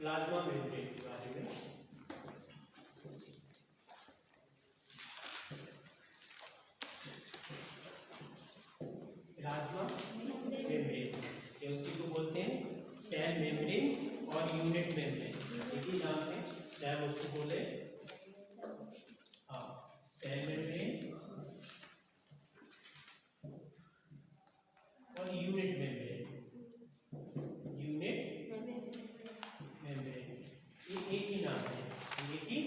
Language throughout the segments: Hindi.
प्लाज्मा मेम्ब्रेन के बारे में। प्लाज्मा मेम्ब्रेन ये उसी को बोलते हैं सेल मेम्ब्रेन और यूनिट मेम्ब्रेन, एक ही नाम है, चाहे उसको बोले सेल मेम्ब्रेन और यूनिट मेम्ब्रेन। यूनिट मेम्ब्रेन ये एक ही नाम है, एक ही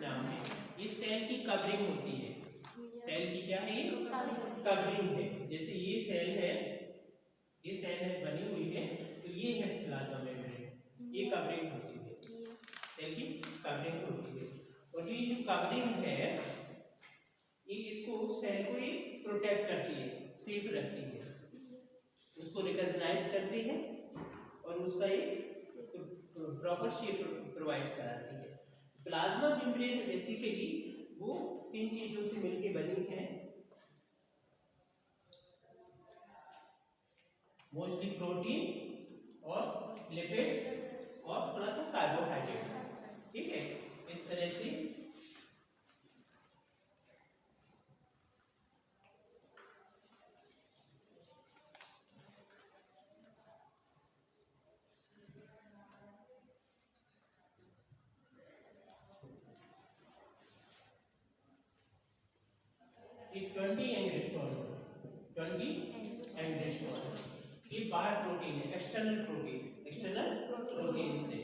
नाम है। ये सेल की कवरिंग होती है। सेल की क्या है? कवरिंग है। जैसे ये सेल है बनी हुई है, तो ये है प्लाज्मा मेम्ब्रेन, ये कवरिंग होती है, सेल की कवरिंग होती है। और ये जो कवरिंग है ये इसको सेल को ही प्रोटेक्ट करती है, सेफ रखती है, उसको रिकॉग्नाइज करती है और उसका एक प्रॉपर शेप प्रोवाइड कराती है। प्लाज्मा मेम्ब्रेन बेसिकली वो 3 चीजों से मिलकर बनी है, मोस्टली प्रोटीन और लिपिड्स और थोड़ा सा कार्बोहाइड्रेट, ठीक है। इस तरह से एक 20 एंगस्ट्रॉम ये पार्ट प्रोटीन है, एक्सटर्नल प्रोटीन से।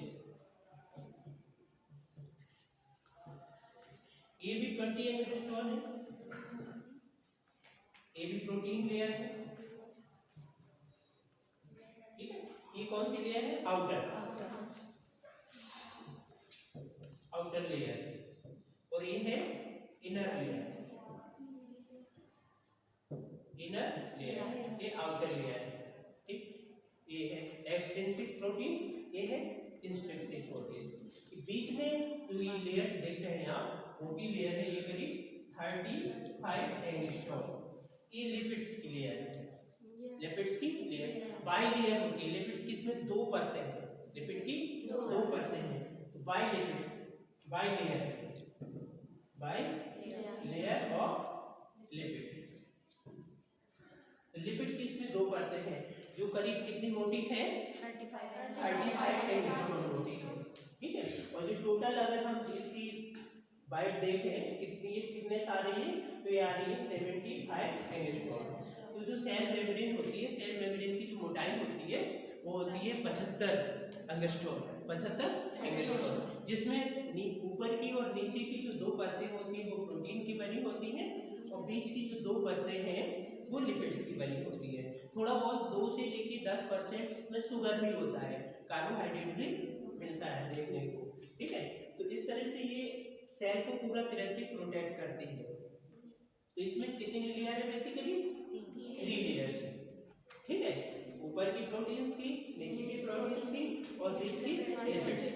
ये भी 20 एंगस्ट्रॉम है, ये भी प्रोटीन लेयर है, ठीक है। ये कौन सी लेयर है? आउटर लेयर, और ये है इनर लेयर, ये आउटर लेयर है, ठीक। ये है एक्सटेंसिव प्रोटीन, ये है इंस्ट्रिंसिक प्रोटीन। बीच में जो ये लेयर्स देख रहे हैं आप, मोटी लेयर है, ये करीब 35 एंगस्ट्रॉम। ये लिपिड्स की लेयर है, बाई लेयर होती है। लिपिड्स की इसमें 2 परतें हैं, लिपिड की 2 परतें हैं, तो बाई लेयर ऑफ लिपिड्स। तो लिपिड की इसमें 2 परतें हैं जो करीब कितनी मोटी है? 35 एंगस्ट्रॉम मोटी है, ठीक है। और जो टोटल अगर हम इसकी बाइट देखें कितनी थिकनेस आ रही है, तो ये आ रही है 75 एंगस्ट्रॉम। तो जो सेल मेम्ब्रेन होती है, सेल मेम्ब्रेन की जो मोटाई होती है वो होती है 75 एंगस्ट्रॉम, जिसमें ऊपर की और नीचे की जो 2 परतें होती हैं वो प्रोटीन की बनी होती हैं, और बीच की जो 2 परतें हैं वो लिपिड्स की बनी होती है। थोड़ा बहुत 2 से लेके 10% उसमें शुगर भी होता है, कार्बोहाइड्रेट भी मिलता है देखने को, ठीक है। तो इस तरह से ये सेल को पूरा तरह से प्रोटेक्ट करती है। तो इसमें कितनी लेयर है? बेसिकली 3 लेयर्स है, ठीक है। ऊपर की प्रोटीन्स की, नीचे की प्रोटीन्स की और बीच की लिपिड्स,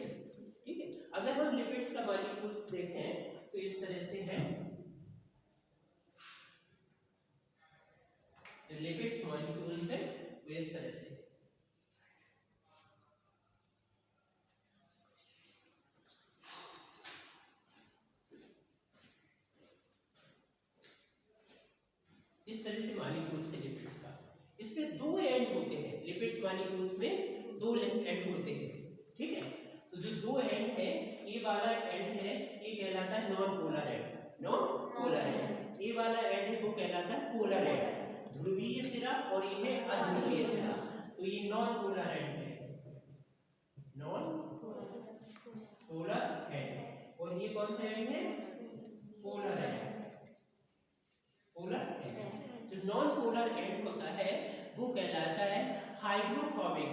ठीक है। अगर हम लिपिड्स का मॉलिक्यूल्स देखें तो इस तरह से है, लिपिड्स मॉलिक्यूल्स है तो इस तरह से। इस तरह से मॉलिक्यूल्स है लिपिड्स का। इसमें 2 एंड होते हैं, लिपिड्स मॉलिक्यूल्स में 2 एंड होते हैं, ठीक है। तो जो 2 एंड है, ये वाला एंड है, ये कहलाता है नॉन पोलर एंड, ये वाला एंड है वो कहलाता है पोलर एंड, ध्रुवीय सिरा, और ये है अध्रुवीय सिरा। तो ये नॉन पोलर एंड है, और ये कौन सा एंड है? Polar and. जो नॉन पोलर एंड होता है वो कहलाता है हाइड्रोफोबिक,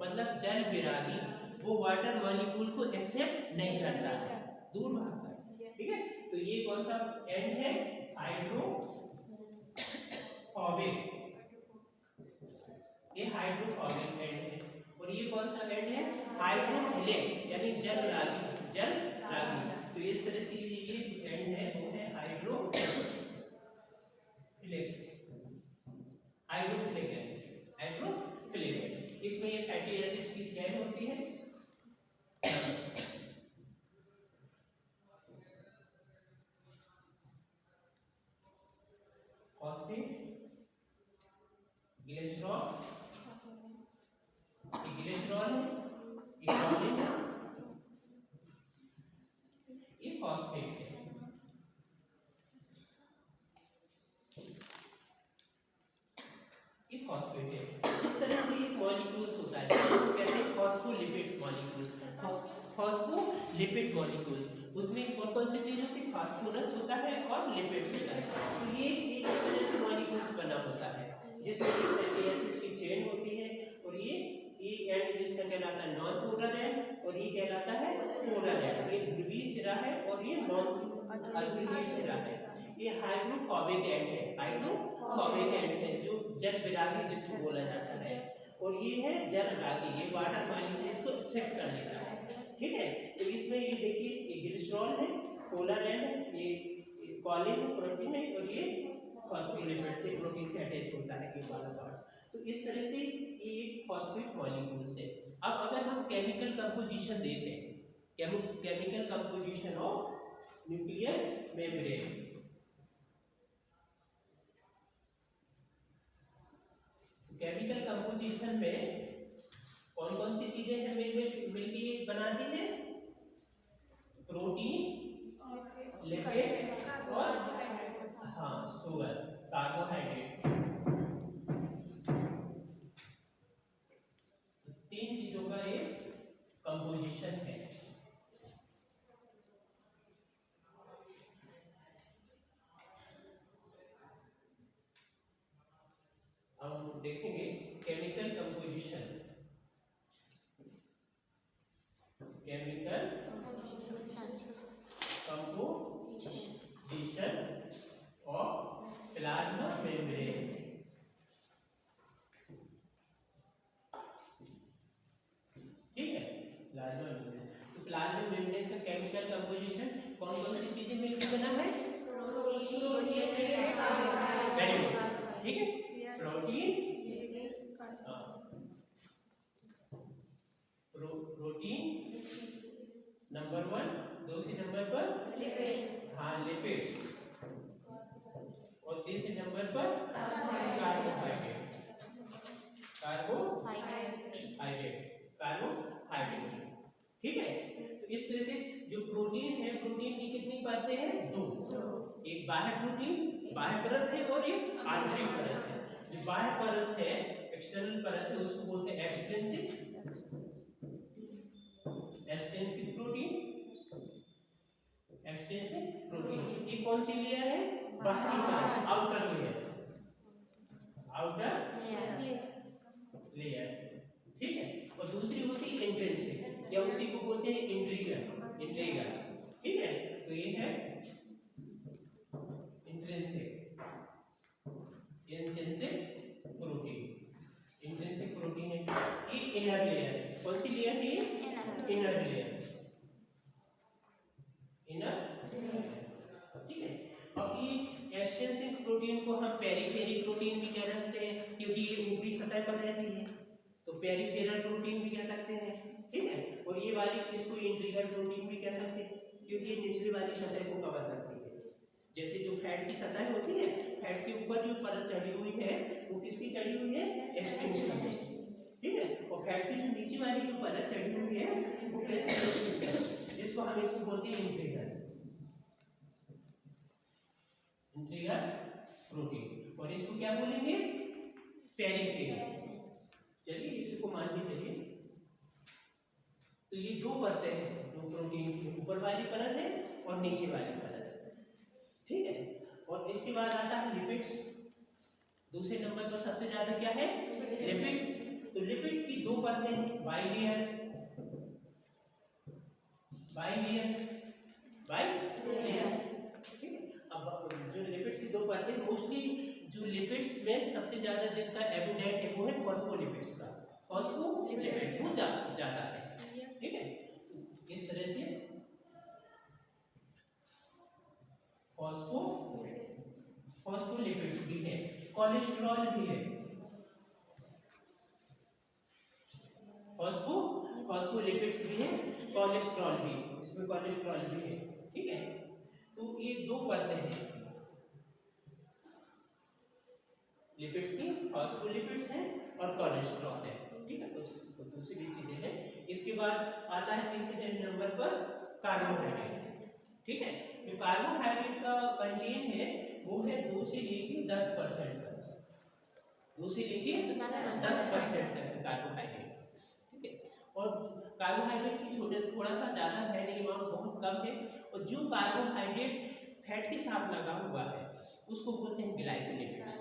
मतलब जल विरागी, वो वाटर मॉलिक्यूल को एक्सेप्ट नहीं करता है, दूर भागता है, ठीक है। तो ये कौन सा एंड है? हाइड्रोफोबिक, ये हाइड्रोफोबिक एंड है। और ये कौन सा एंड है? हाइड्रोफिलिक, यानी जल रागी। तो इस तरह से ये एंड है वो है हाइड्रोफिलिक एंड। इस इसमें ये फैटी एसिड्स की चेन होती है। फॉस्फेट, ग्लिसरॉल, ये ग्लिसरॉल है, ये कॉलिन है, ये फॉस्फेट है। ये फॉस्फेट है। इस तरह से ये मॉलिक्यूल्स होता है, कहते हैं फॉस्फोलिपिड्स मॉलिक्यूल्स, फॉस्फोलिपिड मॉलिक्यूल्स। उसमें कौन कौन सी चीज होती है? फास्फोरस होता है और लिपिड्स होता है। तो ये एक तरह से मॉलिक्यूल्स बना होता है जिसमें फैटी एसिड्स की चेन होती है, और ये एंड इसका कहलाता है नॉन पोलर एंड, और ये कहलाता है पोलर एंड। ये ध्रुवीय सिरा है और ये नॉन अध्रुवीय सिरा है। ये हाइड्रोफोबिक एंड है, हाइड्रोफोबिक एंड है जो जल विरागी जिसको बोला जाता है, और ये है जल रागी, ये वाटर मॉलिक्यूल्स को एक्सेप्ट कर लेता है। ठीक है, तो इसमें ये देखिए ये ग्लिसरॉल है, पोलर एंड, ये कॉलिन प्रोटीन है, और ये फॉस्फोलिपिड से प्रोटीन से अटैच होता है ये वाला पार्ट। तो इस तरह से ये एक फॉस्फेट मॉलिक्यूल्स है। अब अगर हम केमिकल कंपोजिशन देखें, chemical composition of nuclear membrane, chemical composition में कौन कौन सी चीजें हैं मिलके बनाती है? प्रोटीन, लिपिड और शुगर, कार्बोहाइड्रेट। तीन चीजों का एक कंपोजिशन है। हम देखेंगे chemical composition, chemical composition of plasma membrane. ठीक है, प्लाज्मा मेम्ब्रेन। तो प्लाज्मा मेम्ब्रेन का केमिकल कंपोजिशन कौन कौन सी चीजें मिलकर बना है? वेरी गुड, ठीक है, प्रोटीन, प्रोटीन नंबर 1, दूसरे नंबर पर लिपिड्स, और तीसरे नंबर पर कार्बोहाइड्रेट, ठीक है। तो इस तरह से जो प्रोटीन है, प्रोटीन की कितनी परतें हैं? 2। एक बाह्य प्रोटीन, बाह्य परत है, और एक आंतरिक परत है। जो बाह्य परत है, एक्सटर्नल परत है, उसको बोलते हैं एक्सट्रिंसिक प्रोटीन। ये कौन सी लेयर है? बाहरी परत, आउटर लेयर, ठीक है। और दूसरी होती है इंट्रिंसिक, या उसी को बोलते हैं इंट्रीगर, ठीक है। तो ये है इंट्रिंसिक प्रोटीन है। ये इनर लेयर, कौन सी लेयर है? इनर लेयर, ठीक है। अब ये एक्सट्रिंसिक प्रोटीन को हम पेरिफेरल प्रोटीन भी कह सकते हैं, क्योंकि ये ऊपरी सतह पर रहती है, तो पेरिफेरल प्रोटीन भी कह सकते हैं, ठीक है। और ये वाली इसको इंट्रीगर प्रोटीन भी कह सकते हैं, क्योंकि ये निचली वाली सतह को कवर करती है। जैसे जो फैट की सतह होती है, फैट के ऊपर जो परत चढ़ी हुई है वो किसकी चढ़ी हुई है? एक्सट्रिंसिक, ठीक है। और फैट की जो नीचे वाली जो परत चढ़ी हुई है वो कैसे, जिसको हम इसको बोलते हैं इंट्रीगर प्रोटीन, और इसको क्या बोलेंगे? पेरिफेरल। चलिए इसको मान के चलिए। तो ये 2 परतें हैं, जो प्रोटीन की ऊपर वाली परत है और नीचे वाली परत, ठीक है। और इसके बाद आता है लिपिड्स। दूसरे नंबर पर सबसे ज्यादा क्या है? लिपिड्स। तो लिपिड्स की 2 परतें हैं, बाइलेयर, ठीक है। अब जो लिपिड की 2 परतें, मोस्टली जो लिपिड्स में सबसे ज्यादा जिसका एबुडेंट है वो है फॉस्फोलिपिड्स का, फॉस्फोलिपिड्स वो ज्यादा है, ठीक है। इस तरह से फॉस्फोलिपिड्स भी है, कोलेस्ट्रॉल भी है, फॉस्फोलिपिड्स भी है, कोलेस्ट्रॉल भी, इसमें कोलेस्ट्रॉल भी है। ठीक है, तो ये दो परतें हैं इसकी, लिपिड्स की, फॉस्फोलिपिड्स है और कोलेस्ट्रॉल है। ठीक है, तो दूसरी चीजें हैं। इसके बाद आता है तीसरे नंबर पर कार्बोहाइड्रेट। ठीक है, जो कार्बोहाइड्रेट का कंटेंट है वो है 2 से लेकर 10% तक, 2 से लेकर 10% तक कार्बोहाइड्रेट। ठीक है, और कार्बोहाइड्रेट की थोड़ा सा ज़्यादा है नहीं, अमाउंट बहुत कम है। और जो कार्बोहाइड्रेट फैट के साथ लगा हुआ है उसको बोलते हैं ग्लाइकोलिपिड्स।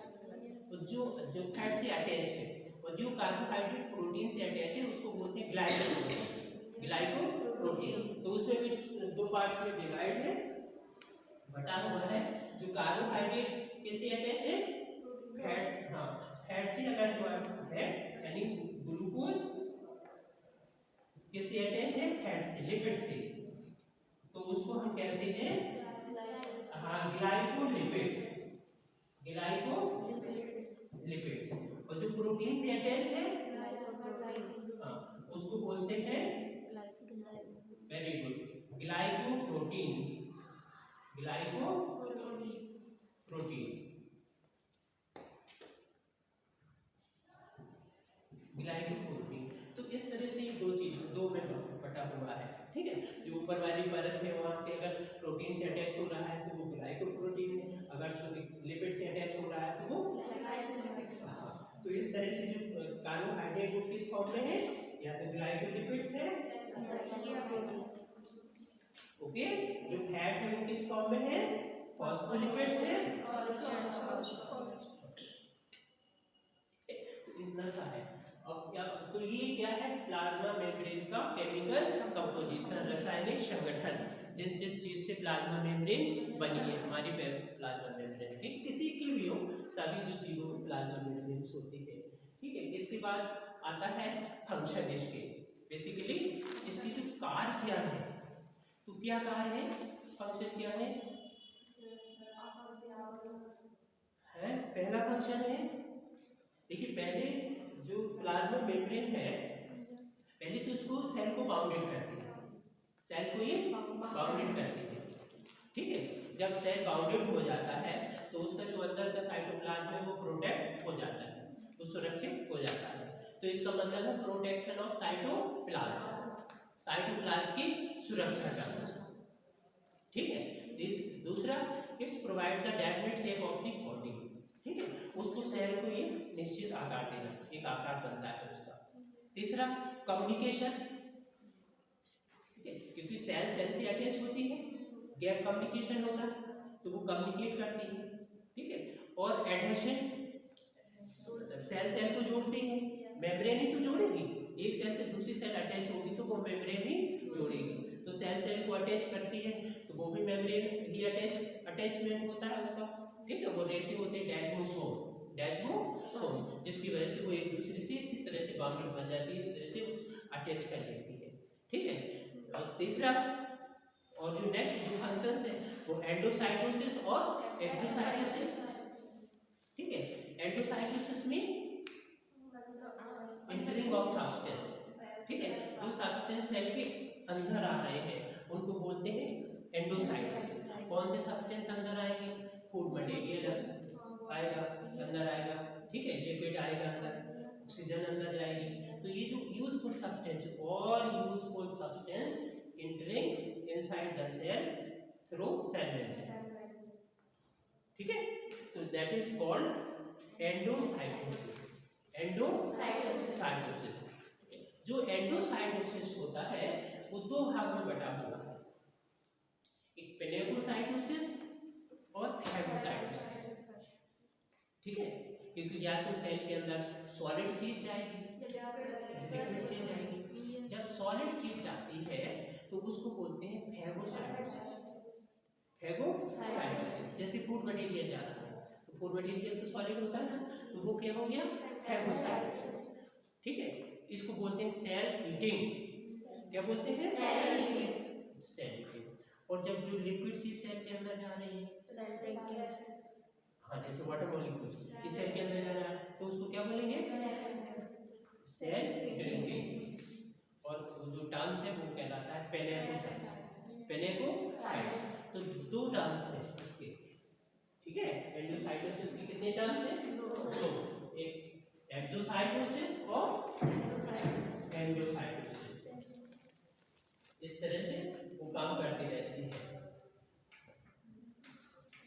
तो जो फैट से अटैच है, और जो कार्बोहाइड्रेट प्रोटीन से अटैच है उसको बोलते हैं ग्लाइकोप्रोटीन। तो उसमें भी दो पार्ट्स में डिवाइड है, बटा हुआ है। जो कार्बोहाइड्रेट किससे अटैच है? फैट, हाँ, फैट से अगर हुआ है, यानी ग्लूकोज किससे अटैच है? फैट से, लिपिड से, तो उसको हम कहते हैं, हाँ, ग्लाइकोलिपिड, ग्लाइकोलिपिड्स। और जो प्रोटीन से अटैच है, हाँ, उसको बोलते हैं, very good, glycoprotein, glycoprotein, glycoprotein. तो इस तरह से दो चीज, दो में बटा हुआ है। ठीक है, जो ऊपर वाली परत है वहां से अगर प्रोटीन से अटैच हो रहा है तो वो ग्लाइकोप्रोटीन है, अगर लिपिड से अटैच हो रहा है तो वो, तो इस तरह से जो कार्बोहाइड्रेट वो किस फॉर्म में है? या तो ग्लाइकोलिपिड्स है, ओके, जो फैट है वो किस फॉर्म में है? फॉस्फोलिपिड्स है। इतना सा है। अब क्या, तो ये क्या है? प्लाज्मा मेम्ब्रेन का केमिकल कंपोजिशन, रासायनिक संगठन, जिस चीज से प्लाज्मा मेम्ब्रेन बनी है, हमारी प्लाज्मा मेम्ब्रेन, ठीक, किसी की भी हो, सभी जो जीवों में प्लाज्मा मेम्ब्रेन होती है। ठीक है, इसके बाद आता है फंक्शन इसके, बेसिकली इसकी जो कार्य क्या है, तो क्या कार्य है, फंक्शन क्या है? पहला फंक्शन है, देखिए, पहले जो प्लाज्मा मेम्ब्रेन है, पहले तो उसको सेल को बाउंडेड करती है, सेल को ये बाउंडेड करती है। ठीक है, जब सेल बाउंडेड हो जाता है तो उसका जो अंदर का साइटोप्लाज्म है वो प्रोटेक्ट हो जाता है, वो सुरक्षित हो जाता है। तो इसका मतलब है प्रोटेक्शन ऑफ साइटोप्लाज्म, साइटोप्लाज्म की सुरक्षा करना। ठीक है, दूसरा, it's provide the definite shape of the body. ठीक है, उसको सेल को ये निश्चित आकार देना, एक आकार बनता है उसका। तीसरा, कम्युनिकेशन। ठीक है, क्योंकि सेल से अटैच होती है, गैप कम्युनिकेशन होता है, तो वो कम्युनिकेट करती है। ठीक है, और एडहेशन, सेल को जोड़ती है, मेम्ब्रेन ही तो जोड़ेगी, एक सेल से दूसरी सेल अटैच होगी तो वो मेम्ब्रेन ही जोड़ेगी। तो सेल को अटैच करती है तो वो भी मेम्ब्रेन ही अटैचमेंट होता है उसका। ठीक है, वो रेशे होते हैं डेजमोसोम, जिसकी वजह से वो एक दूसरे से इसी तरह से बाउंडेड बन जाती है, इस तरह से अटैच कर लेती है। ठीक है, और तीसरा, और जो नेक्स्ट जो फंक्शंस है वो एंडोसाइटोसिस और एक्सोसाइटोसिस। ठीक है, एंडोसाइटोसिस में एंटरिंग ऑफ सब्सटेंस। ठीक है, जो सब्सटेंस सेल के अंदर आ रहे हैं उनको बोलते हैं एंडोसाइटोसिस। कौन से सब्सटेंस अंदर आएंगे? फूड मटेरियल आएगा, अंदर आएगा। ठीक है, लिपिड आएगा अंदर, ऑक्सीजन अंदर जाएगी। तो ये जो useful substance, all useful substance entering inside the cell through cell membrane. ठीक है, तो that is called endocytosis. Endocytosis, जो एंडोसाइटोसिस होता है वो दो भाग में बटा हुआ है, एक पेनेगोसाइटोसिस और फैगोसाइटोसिस। ठीक है, क्योंकि या तो सेल के अंदर सॉलिड चीज जाएगी, लिक्विड चीज जाएगी। जब सॉलिड चीज जाती है तो उसको बोलते हैं फैगोसाइटोसिस। फैगोसाइटोसिस, जैसे फूड मटेरियल जा रहा है तो फूड मटेरियल तो सॉलिड होता है ना, तो वो क्या हो गया? फैगोसाइटोसिस। ठीक है, इसको बोलते हैं सेल ईटिंग। क्या बोलते हैं? Cell eating. और जब जो लिक्विड चीज सेल के अंदर जा रही है, हाँ, जैसे वाटर मॉलिक्यूल इस सेल के अंदर जा रहा है तो उसको क्या बोलेंगे? Cell drinking. और जो टर्म्स है वो कहलाता है पेनेकोसाइट्स। पेनेकोसाइट्स तो दो टर्म्स है इसके, ठीक है। एंडोसाइटोसिस के कितने टर्म्स हैं? दो, एक एक्सोसाइटोसिस और एंडोसाइटोसिस। इस तरह से वो काम करती रहती है।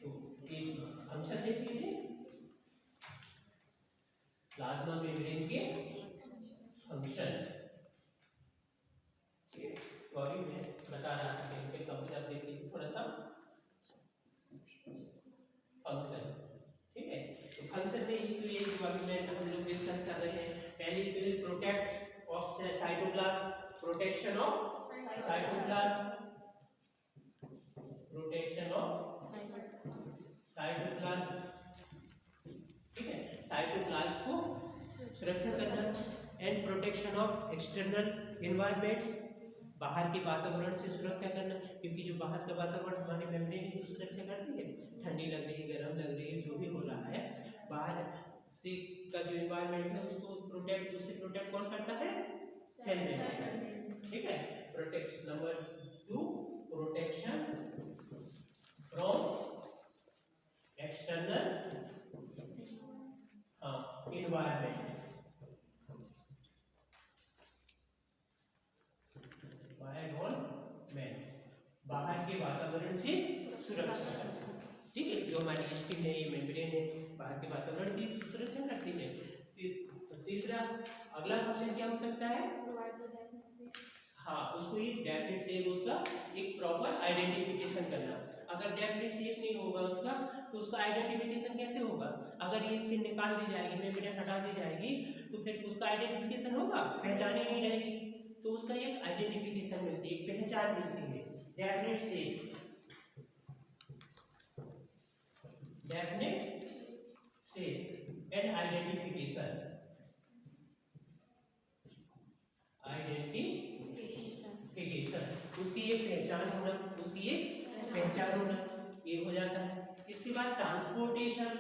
तो ये फंक्शन देख लीजिए, प्लाज्मा मेम्ब्रेन के फंक्शन। तो अभी मैं बता रहा था कि इनके कंप्लीट आप देख लीजिए थोड़ा सा फंक्शन, ठीक है। तो फंक्शन में तो ये जो अभी मैं हम लोग डिस्कस कर रहे हैं, पहले तो protect of cytoplasm, protection of cytoplasm, protection of cytoplasm, ठीक है। साइटोप्लाज्म को सुरक्षा करना and protection of external environments, बाहर के वातावरण से सुरक्षा करना, क्योंकि जो बाहर का वातावरण हमारे मेम्ब्रेन की सुरक्षा करती है, ठंडी लग रही है, गर्म लग रही है, जो भी हो रहा है बाहर से का जो एनवायरनमेंट है उसको प्रोटेक्ट, उससे प्रोटेक्ट कौन करता है? सेल मेम्ब्रेन, ठीक है। Protection number 2, protection from external environment, बाहर के वातावरण से सुरक्षा करना, ठीक है। जो हमारी स्किन है, ये मेम्ब्रेन है, बाहर के वातावरण से सुरक्षा करती है। तीसरा अगला क्वेश्चन क्या हो सकता है? हाँ, उसको एक डेफिनेट शेप, उसका एक प्रॉपर आइडेंटिफिकेशन करना। अगर डेफिनेट शेप नहीं होगा उसका, तो उसका आइडेंटिफिकेशन कैसे होगा? अगर ये स्किन निकाल दी जाएगी, मेम्ब्रेन हटा दी जाएगी, तो फिर उसका आइडेंटिफिकेशन होगा? पहचान ही नहीं रहेगी। तो उसका एक आइडेंटिफिकेशन मिलती है, एक पहचान मिलती है, definite shape, definite shape and identification, उसकी एक पहचान होना, उसकी एक पहचान होना, ये हो जाता है। इसके बाद ट्रांसपोर्टेशन,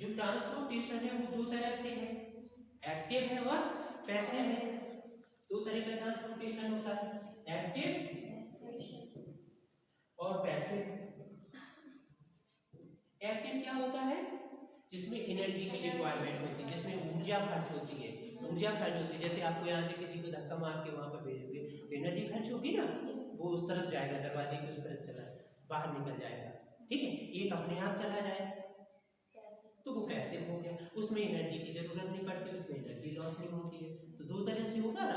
जो ट्रांसपोर्टेशन है वो दो तरह से है, एक्टिव है और पैसिव है। दो तरह का ट्रांसपोर्टेशन होता है, एक्टिव और पैसिव। एक्टिव क्या होता है? जिसमें एनर्जी की रिक्वायरमेंट होती है, जिसमें ऊर्जा खर्च होती है, जैसे आपको यहाँ से किसी को धक्का मार के वहां पर भेजोगे तो एनर्जी खर्च होगी ना, वो उस तरफ जाएगा, दरवाजे की उस तरफ चला बाहर निकल जाएगा, ठीक है। एक अपने आप चला जाए तो वो पैसिव हो गया, उसमें एनर्जी की जरूरत नहीं पड़ती, उसमें एनर्जी लॉस नहीं होती है। तो दो तरह से होगा ना,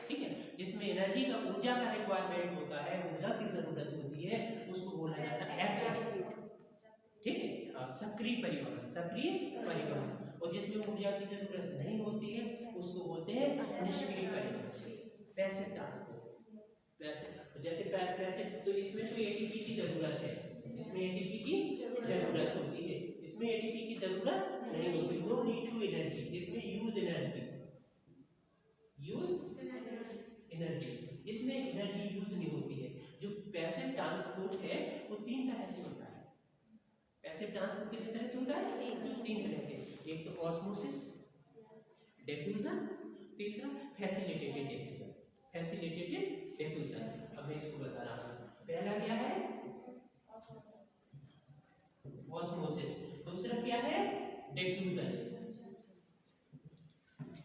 ठीक है। जिसमें एनर्जी का, ऊर्जा का रिक्वायरमेंट होता है, ऊर्जा की जरूरत होती है, उसको बोला जाता है एक्टिव, ठीक है। सक्रिय परिवहन। और जिसमें ऊर्जा की जरूरत नहीं होती है उसको बोलते हैं निष्क्रिय परिवहन, पैसिव ट्रांसपोर्ट। तो जैसे पैसिव, तो इसमें तो एटीपी की जरूरत है, इसमें एटीपी की जरूरत होती है, इसमें एटीपी की जरूरत नहीं होती, नो नीड टू एनर्जी, इसमें यूज एनर्जी, इसमें एनर्जी यूज नहीं होती है। जो पैसिव ट्रांसपोर्ट है वो तीन तरह से होता है। पैसिव ट्रांसपोर्ट कितने तरह से होता है? तीन तरह से। एक तो ऑस्मोसिस, डिफ्यूजन, तीसरा फैसिलिटेटेड डिफ्यूजन। अब मैं इसको बता रहा हूँ। पहला क्या है? ऑस्मोसिस, दूसरा क्या है? डिफ्यूजन,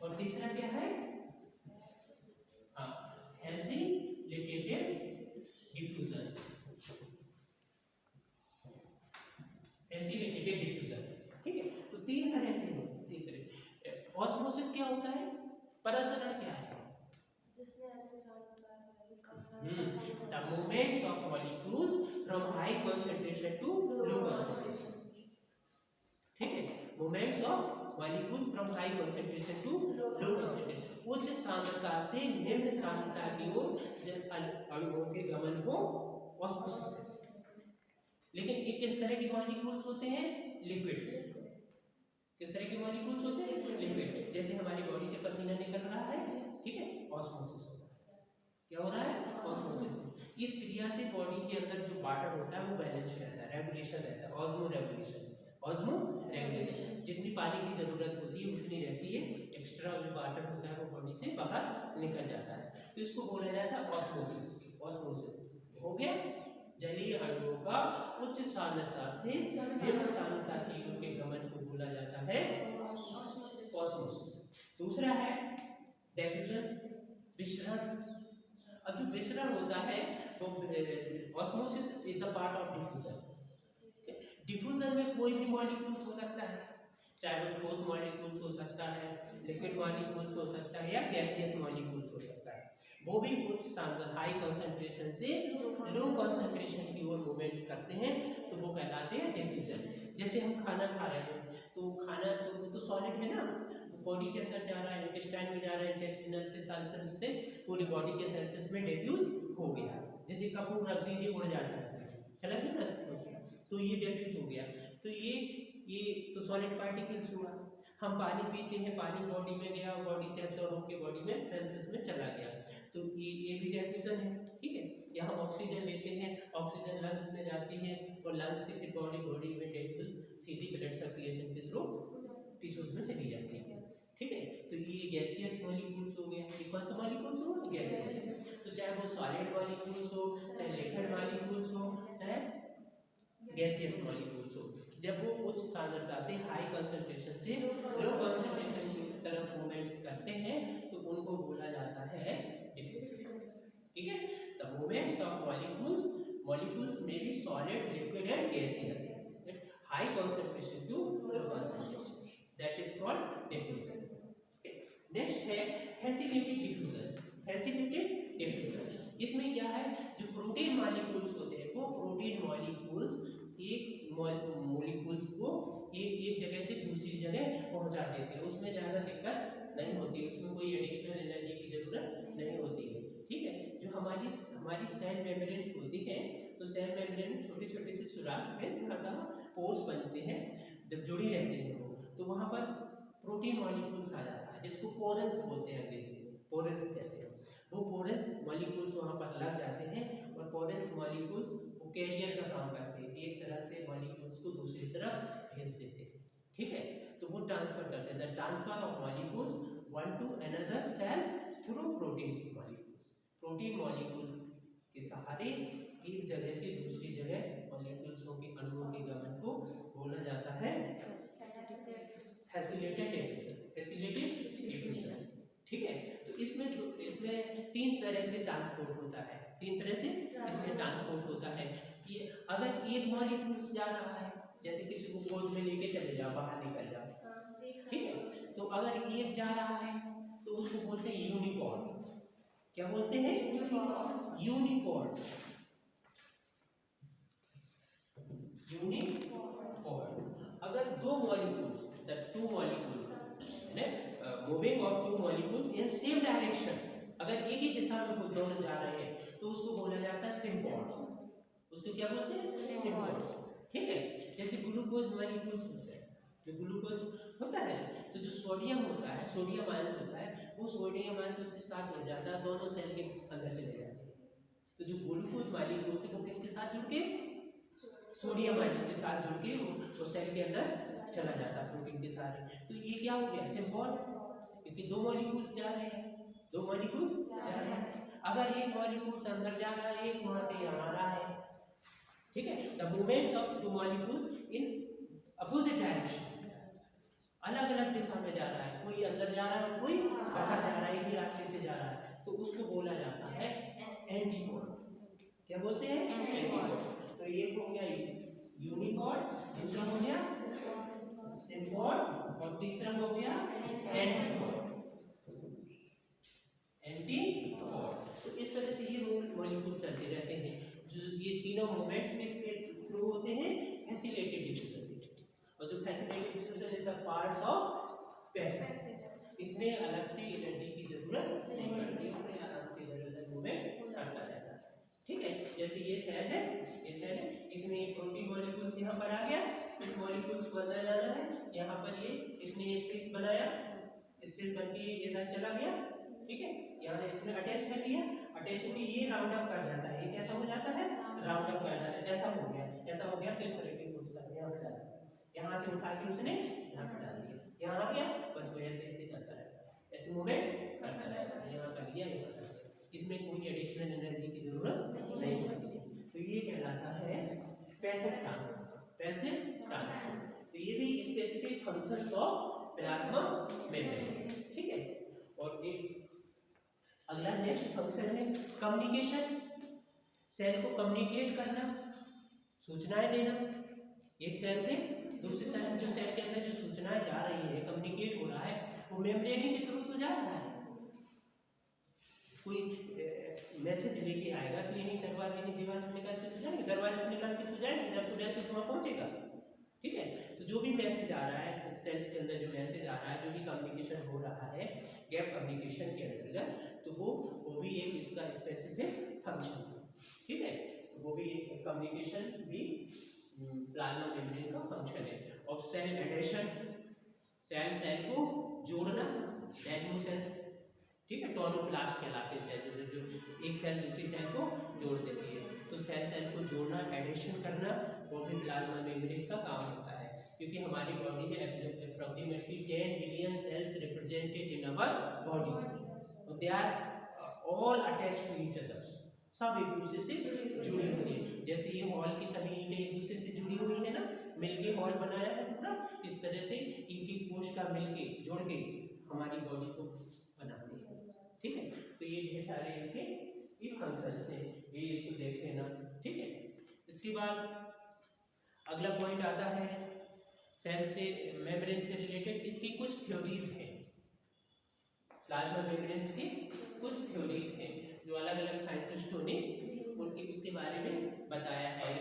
और तीसरा क्या है? Facilitated diffusion. ठीक है। तो तीन तरह से हो, तीन तरह। ऑस्मोसिस क्या होता है? परासरण क्या है? The movements of molecules from high concentration to low concentration, ठीक है। movements of molecules from high concentration to low concentration, उच्च सांद्रता से निम्न सांद्रता की ओर अणुओं के गमन को ऑस्मोसिस। लेकिन ये किस तरह के मॉलिक्यूल्स होते हैं? लिक्विड। किस तरह के मॉलिक्यूल्स होते हैं? लिक्विड। जैसे हमारी बॉडी से पसीना निकल रहा है, ठीक है, ऑस्मोसिस हो रहा है। क्या हो रहा है? ऑस्मोसिस। इस क्रिया से बॉडी के अंदर जो वाटर होता है वो बैलेंस रहता है, रेगुलेशन रहता है, ऑस्मो रेगुलेशन। जितनी पानी की ज़रूरत होती है उतनी रहती है, एक्स्ट्रा जो वाटर होता है वो बॉडी से बाहर निकल जाता है। तो इसको बोला जाता है ऑस्मोसिस। ऑस्मोसिस हो गया, जलीय अणुओं का उच्च सांद्रता से निम्न सांद्रता की ओर के गमन को बोला जाता है ऑस्मोसिस। दूसरा है डिफ्यूजन, विसरण। अब जो विसरण होता है वो osmosis is the part of diffusion. Diffusion में कोई भी मॉलिक्यूल्स हो सकता है, चाहे वो ठोस मॉलिक्यूल्स हो सकता है, लिक्विड मॉलिक्यूल्स हो सकता है, या गैसियस मॉलिक्यूल्स हो सकता है। वो भी उच्च सांद्रता हाई कंसंट्रेशन से लो कंसंट्रेशन की ओर मूवमेंट्स करते हैं, तो वो कहलाते हैं डिफ्यूजन। जैसे हम खाना खा रहे हैं तो खाना तो सॉलिड है ना, बॉडी के अंदर जा रहा है, इंटेस्टाइन में जा रहा है, इंटेस्टिनल से सेल्स से पूरी बॉडी के सेल्स में डिफ्यूज हो गया। जैसे कपूर रख दीजिए उड़ जाता है, चला गया ना, तो ये डिफ्यूज हो गया। तो ये तो सॉलिड पार्टिकल्स हुआ। हम पानी पीते हैं, पानी बॉडी में गया, बॉडी से एब्जॉर्ब होकर बॉडी में सेल्स में चला गया, तो ये भी डिफ्यूजन है। ठीक है, यहाँ ऑक्सीजन लेते हैं, ऑक्सीजन लंग्स में जाती है और लंग्स से फिर बॉडी में डिफ्यूज सीधी ब्लड सर्कुलेशन के थ्रू टिश्यूज में चली जाती है। ठीक है, तो ये गैसियस मॉलिक्यूल्स हो गया। ये कौन सा मॉलिक्यूल्स हो? गैसियस। तो चाहे वो सॉलिड मॉलिक्यूल्स हो, चाहे लिक्विड मॉलिक्यूल्स हो, चाहे गैसियस मॉलिक्यूल्स हो, जब वो उच्च सांद्रता से हाई कंसंट्रेशन से लो कंसंट्रेशन की तरफ मूवमेंट्स करते हैं तो उनको बोला जाता है डिफ्यूजन। ठीक है, द मूवमेंट्स ऑफ मॉलिक्यूल्स में be solid, liquid and gaseous at high concentration to low concentration, that is called diffusion. Next है फैसिलिटेटेड डिफ्यूजन। फैसिलिटेटेड डिफ्यूजन, इसमें क्या है, जो प्रोटीन मॉलिक्यूल्स होते हैं वो प्रोटीन मॉलिक्यूल्स एक मॉलिक्यूल्स को एक जगह से दूसरी जगह पहुंचा देते हैं। उसमें ज़्यादा दिक्कत नहीं होती, उसमें कोई एडिशनल एनर्जी की ज़रूरत नहीं होती है। ठीक है, जो हमारी सेल मेम्ब्रेन होती है, तो सेल मेम्ब्रेन में छोटे छोटे से सुराख हैं जहाँ पोर्स बनते हैं, जब जुड़ी रहते हैं वो, तो वहाँ पर प्रोटीन मॉलिक्यूल्स आ जाता है, जिसको पोरेंस बोलते हैं अंग्रेजी में, पोरेंस कहते हैं। वो पोरेंस मॉलिक्यूल्स वहाँ पर लग जाते हैं और पोरेंस मॉलिक्यूल्स वो कैरियर का काम करते हैं, एक तरफ से मॉलिक्यूल्स को दूसरी तरफ भेज देते हैं। ठीक है, तो वो ट्रांसफर करते हैं, the transfer of molecules one to another cells through proteins molecules. Protein molecules के सहारे एक जगह से दूसरी जगह मॉलिक्यूल्सों के अणुओं के गमन को बोला जाता है फैसिलिटेटेड डिफ्यूजन। Facilitated diffusion. ठीक है, तो इसमें तीन तरह से ट्रांसपोर्ट होता है, तीन तरह से इसमें ट्रांसपोर्ट होता है कि अगर एक मॉलिक्यूल्स जा रहा है, जैसे किसी को गोद में लेके चले जाओ, बाहर निकल जाओ, ठीक है, तो अगर एक जा रहा है तो उसको बोलते हैं यूनिकॉर्ड। क्या बोलते हैं? यूनिकॉर्ड। यूनिकॉर्ड। अगर दो molecules, the two molecules moving of two molecules in same direction, अगर एक ही दिशा में वो दोनों जा रहे हैं तो उसको बोला जाता है सिम्पॉर्ड। उसको क्या बोलते हैं? सिम्पॉर्ड। ठीक है, जैसे ग्लूकोज मॉलिक्यूल्स होते हैं, जो ग्लूकोज होता है, तो जो सोडियम होता है, सोडियम आयंस होता है, वो सोडियम आयंस उसके साथ जुड़ जाता है, दोनों सेल के अंदर चले जाते हैं। तो जो ग्लूकोज मॉलिक्यूल्स है वो किसके साथ जुड़ के? सोडियम आयंस के साथ जुड़ के वो सेल के अंदर चला जाता है प्रोटीन के सारे। तो ये क्या हो गया? सिम्पॉर्ड, क्योंकि दो मॉलिक्यूल्स जा रहे हैं, दो मॉलिक्यूल्स जा रहे हैं। अगर एक मॉलिक्यूल्स अंदर जा रहा है, एक वहां से यहाँ आ रहा है, ठीक है, the movements of two molecules in opposite direction, अलग अलग दिशा में जा रहा है, कोई अंदर जा रहा है और कोई बाहर जा रहा है, एक ही रास्ते से जा रहा है, तो उसको बोला जाता है एंटीपॉड। क्या बोलते हैं? एंटीपॉड। तो एक हो गया यूनिकॉर्ड, दूसरा हो गया सिम्पॉड और तीसरा हो गया एंटीपॉड। एंटीपॉड। तो इस तरह से ये मॉलिक्यूल चलते रहते हैं। जो ये तीनों मोमेंट्स किसके थ्रू होते हैं? Facilitated diffusion. और जो facilitated diffusion is the parts of passage, इसमें अलग से एनर्जी की जरूरत नहीं पड़ती, इसमें आराम से इधर-उधर मूवमेंट करता रहता है। ठीक है, जैसे ये सेल है, ये सेल है, इसमें एक प्रोटीन मॉलिक्यूल्स यहाँ पर आ गया, इस मॉलिक्यूल्स को अंदर जाना है, यहाँ पर ये इसने स्पेस बनाया, स्पेस बन के इधर चला गया, ठीक है, यहाँ इसने अटैच कर लिया, अटैच होकर ये राउंड अप कर जाता है, ये कैसा हो जाता है? राउंड अप कर जाता है, ऐसा हो गया तो इस तरह के यहाँ पर जाता है, यहाँ वहां से उठा के उसने यहाँ पे डाल दिया, यहाँ आ गया, बस वो ऐसे ऐसे चलता रहता है, ऐसे मूवमेंट करता रहता है, यहाँ कर लिया, यहाँ कर लिया, इसमें कोई एडिशनल एनर्जी की जरूरत नहीं होती। तो ये कहलाता है पैसिव ट्रांसफर, पैसिव ट्रांसफर। तो ये भी specific function of plasma membrane, ठीक है। और एक अगला नेक्स्ट फंक्शन है कम्युनिकेशन, सेल को कम्युनिकेट करना, सूचनाएं देना एक सेल से दूसरे सेल, जो सेल के अंदर जो सूचनाएं जा रही है, कम्युनिकेट हो रहा है, वो मेम्ब्रेन के थ्रू तो जा रहा है। कोई मैसेज लेके आएगा तो यही दरवाजे की दीवार से निकाल के तो जाएंगे, दरवाजे से निकाल के तो जाएंगे, जब तो मैसेज वहाँ पहुँचेगा, ठीक है। तो जो भी मैसेज आ रहा है सेल्स के अंदर, जो मैसेज आ रहा है, जो भी कम्युनिकेशन हो रहा है गैप कम्युनिकेशन के अंतर्गत, तो वो भी एक इसका स्पेसिफिक फंक्शन है, ठीक है। तो वो भी एक कम्युनिकेशन भी प्लाज्मा मेम्ब्रेन का फंक्शन है। और सेल एडेशन, सेल को जोड़ना, एडमिशंस, ठीक है, टोनोप्लास्ट कहलाते हैं, जो एक सेल दूसरी सेल को जोड़ देती है। तो सेल को जोड़ना, एडिशन करना, वो भी प्लाज्मा मेम्ब्रेन का काम होता है, क्योंकि हमारी बॉडी में approximately 10 billion cells represented in our body, they are all attached to each other, सब एक दूसरे से जुड़ी हुई है। जैसे ये हॉल की सभी ईंटें एक दूसरे से जुड़ी हुई है ना, मिलके हॉल बनाया है पूरा, इस तरह से एक एक कोश का मिलके जोड़ के हमारी बॉडी को बनाती है, ठीक है। तो ये ढेर सारे इसके ये फंक्शंस हैं, ये इसको देख लेना, ठीक है। इसके बाद अगला पॉइंट आता है सेल से मेम्ब्रेन से रिलेटेड, इसकी कुछ थ्योरीज हैं, प्लाज्मा मेम्ब्रेन्स की कुछ थ्योरीज हैं जो अलग अलग साइंटिस्टों ने उनकी उसके बारे में बताया है,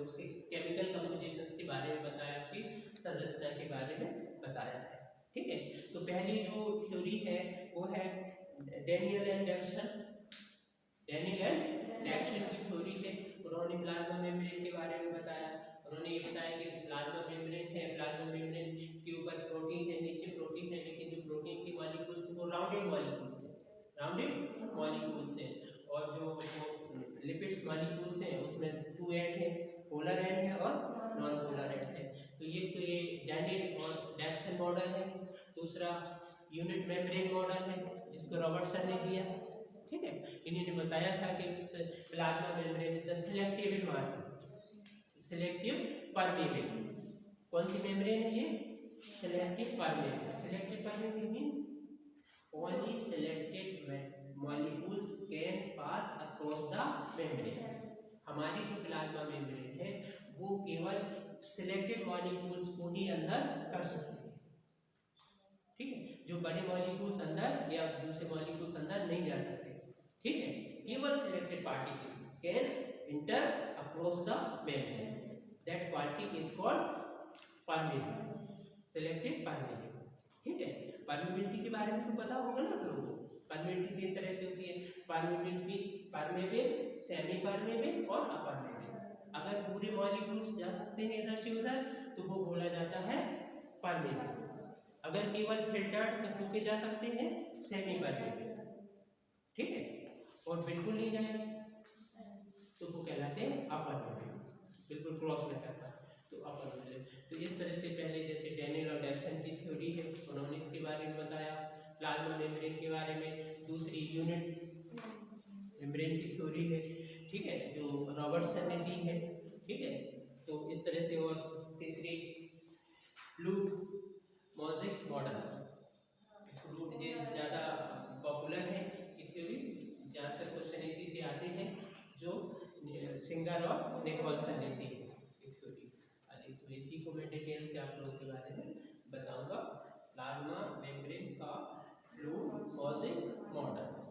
उसके केमिकल कंपोजिशंस के बारे में बताया, उसकी संरचना के बारे में बताया है, ठीक है। तो पहली जो थ्योरी है वो है डैनियल एंड डैक्सन, डैनियल एंड डैक्सन की थ्योरी है। उन्होंने प्लाज्मा मेम्ब्रेन के बारे में बताया, उन्होंने ये बताया कि प्लाज्मा मेम्ब्रेन है, प्लाज्मा मेम्ब्रेन के ऊपर प्रोटीन है, नीचे प्रोटीन है, लेकिन जो प्रोटीन के मॉलिक्यूल्स वो राउंडेड मॉलिक्यूल्स हैं, राउंडेड मॉलिक्यूल्स हैं, और जो लिपिड्स मॉलिक्यूल्स हैं उसमें 2 एंड है, पोलर एंड है और नॉन पोलर एंड है। तो ये डैनियल और डैक्सन मॉडल है। दूसरा यूनिट मेम्ब्रेन मॉडल है, जिसको रॉबर्टसन ने दिया, ठीक है। इन्होंने बताया था कि plasma membrane is the selective marker, selective permeable. कौन सी मेम्ब्रेन है ये? Selective permeable. Selective permeable mean only selected molecules can pass across the membrane। हमारी जो प्लाज्मा मेम्ब्रेन है वो केवल सिलेक्टेड मॉलिक्यूल्स को ही अंदर कर सकती है, ठीक है। जो बड़े मॉलिक्यूल्स अंदर या दूसरे मॉलिक्यूल्स अंदर नहीं जा सकते, ठीक है। केवल selected particles can inter across the membrane, that quality is called permeable, selective permeable, ठीक है। परमेबिलिटी के बारे में तो पता होगा ना आप लोगों को। परमेबिलिटी 3 तरह से होती है, परमेबिलिटी, परमेबल, सेमी परमेबल और अपर्मेबल। अगर पूरे मॉलिक्यूल्स जा सकते हैं इधर से उधर तो वो बोला जाता है परमेबल। अगर केवल फिल्टर्ड होके जा सकते हैं सेमी परमेबल, ठीक है। और बिल्कुल नहीं जाए तो वो कहलाते हैं अपर्मेबल, बिल्कुल क्रॉस में करता है तो अपर्मेबल। तो इस तरह से पहले जैसे डैनियल और डैक्सन की थ्योरी है, उन्होंने इसके बारे में बताया, प्लाज्मा मेम्ब्रेन के बारे में। दूसरी यूनिट मेम्ब्रेन की थ्योरी है, ठीक है, जो रॉबर्टसन ने दी है, ठीक है। तो इस तरह से। और तीसरी फ्लूइड मोज़ेक मॉडल, फ्लूइड ये ज़्यादा पॉपुलर है ये थ्योरी, ज़्यादातर क्वेश्चन इसी से आते हैं, जो सिंगर और निकोलसन ने दी है थ्योरी। तो इसी को मैं डिटेल से आप लोगों के बारे में बताऊंगा, प्लाज्मा मेम्ब्रेन का फ्लूइड मोज़ेक मॉडल्स।